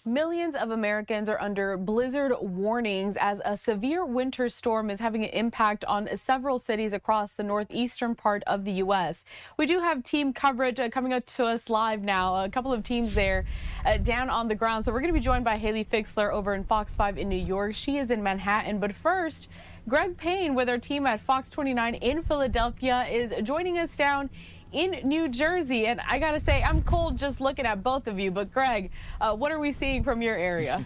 Millions of Americans are under blizzard warnings as a severe winter storm is having an impact on several cities across the northeastern part of the U.S. We do have team coverage coming up to us live now. A couple of teams there down on the ground. So we're going to be joined by Hayely Fixler over in Fox 5 in New York. She is in Manhattan. But first, Greg Payne with our team at Fox 29 in Philadelphia is joining us down in New Jersey. And I gotta say, I'm cold just looking at both of you. But Greg, what are we seeing from your area?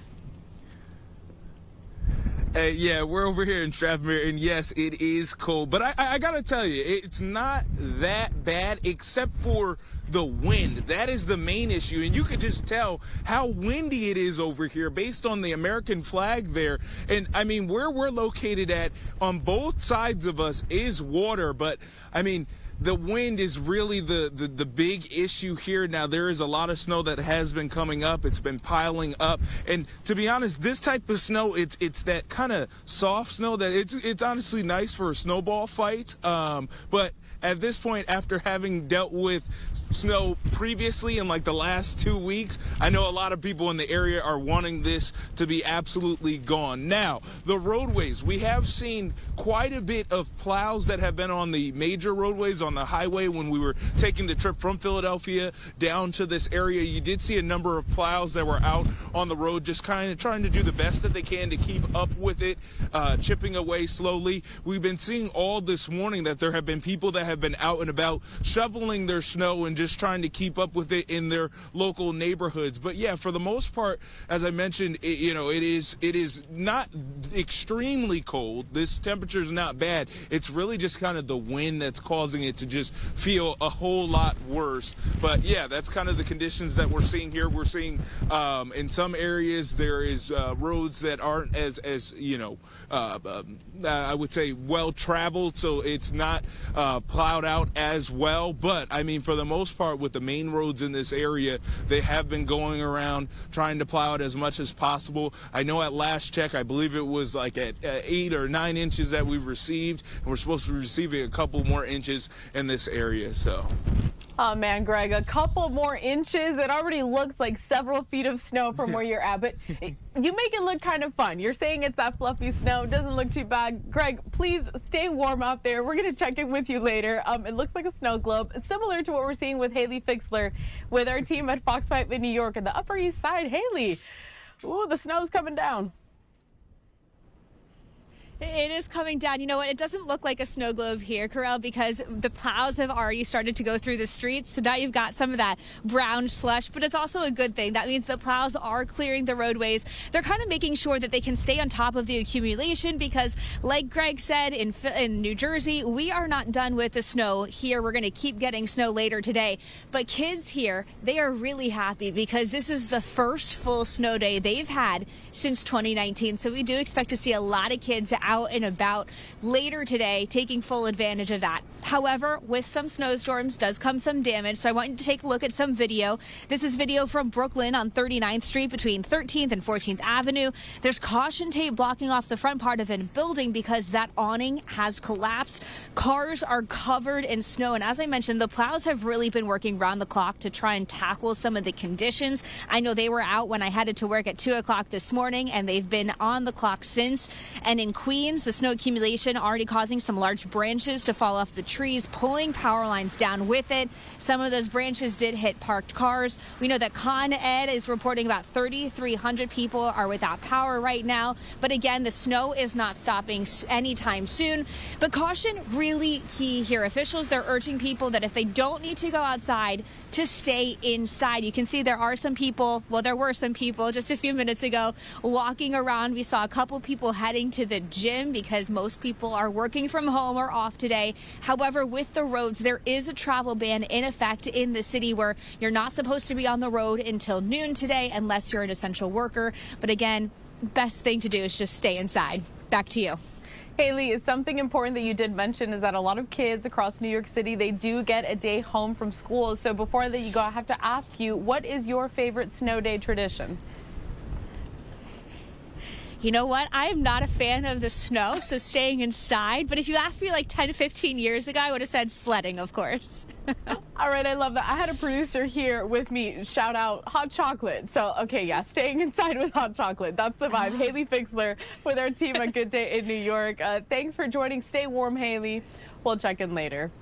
Yeah, we're over here in Strathmere, and yes, it is cold. But I gotta tell you, it's not that bad, except for the wind. That is the main issue, and you could just tell how windy it is over here based on the American flag there. And I mean, where we're located at on both sides of us is water, but I mean, the wind is really the big issue here. Now, there is a lot of snow that has been coming up. It's been piling up. And to be honest, this type of snow, it's that kind of soft snow that it's honestly nice for a snowball fight. But at this point, after having dealt with snow previously in like the last 2 weeks, I know a lot of people in the area are wanting this to be absolutely gone. Now, the roadways, we have seen quite a bit of plows that have been on the major roadways on the highway when we were taking the trip from Philadelphia down to this area. You did see a number of plows that were out on the road just kind of trying to do the best that they can to keep up with it, chipping away slowly. We've been seeing all this morning that there have been people that have been out and about shoveling their snow and just trying to keep up with it in their local neighborhoods. But yeah, for the most part, as I mentioned, it is not extremely cold. This temperature is not bad. It's really just kind of the wind that's causing it to just feel a whole lot worse. But yeah, that's kind of the conditions that we're seeing here. We're seeing in some areas there is roads that aren't as I would say well traveled, so it's not plowed out as well. But I mean, for the most part, with the main roads in this area, they have been going around trying to plow it as much as possible. I know at last check, I believe it was like at 8 or 9 inches that we've received, and we're supposed to be receiving a couple more inches in this area. So oh man, Greg, a couple more inches. It already looks like several feet of snow from where you're at, but you make it look kind of fun. You're saying it's that fluffy snow. It doesn't look too bad. Greg, please stay warm out there. We're going to check in with you later. It looks like a snow globe, similar to what we're seeing with Hayely Fixler with our team at Fox 5 in New York and the Upper East Side. Hayely, ooh, the snow's coming down. It is coming down. You know what? It doesn't look like a snow globe here, Carel, because the plows have already started to go through the streets. So now you've got some of that brown slush, but it's also a good thing. That means the plows are clearing the roadways. They're kind of making sure that they can stay on top of the accumulation because, like Greg said, in New Jersey, we are not done with the snow here. We're going to keep getting snow later today. But kids here, they are really happy because this is the first full snow day they've had since 2019. So we do expect to see a lot of kids out and about later today, taking full advantage of that. However, with some snowstorms does come some damage, so I want you to take a look at some video. This is video from Brooklyn on 39th Street between 13th and 14th Avenue. There's caution tape blocking off the front part of a building because that awning has collapsed. Cars are covered in snow, and as I mentioned, the plows have really been working round the clock to try and tackle some of the conditions. I know they were out when I headed to work at 2 o'clock this morning, and they've been on the clock since. And in Queens, the snow accumulation already causing some large branches to fall off the trees, pulling power lines down with it. Some of those branches did hit parked cars. We know that Con Ed is reporting about 3,300 people are without power right now. But again, the snow is not stopping anytime soon. But caution really key here. Officials, they're urging people that if they don't need to go outside, to stay inside. You can see there are some people, well, there were some people just a few minutes ago walking around. We saw a couple people heading to the gym because most people are working from home or off today. However, with the roads, there is a travel ban in effect in the city where you're not supposed to be on the road until noon today unless you're an essential worker. But again, best thing to do is just stay inside. Back to you. Hayely, something important that you did mention is that a lot of kids across New York City, they do get a day home from school. So before that you go, I have to ask you, what is your favorite snow day tradition? You know what? I am not a fan of the snow, so staying inside. But if you asked me like 10, 15 years ago, I would have said sledding, of course. All right, I love that. I had a producer here with me shout out hot chocolate. So, okay, yeah, staying inside with hot chocolate. That's the vibe. Hayely Fixler with our team at Good Day in New York. Thanks for joining. Stay warm, Hayely. We'll check in later.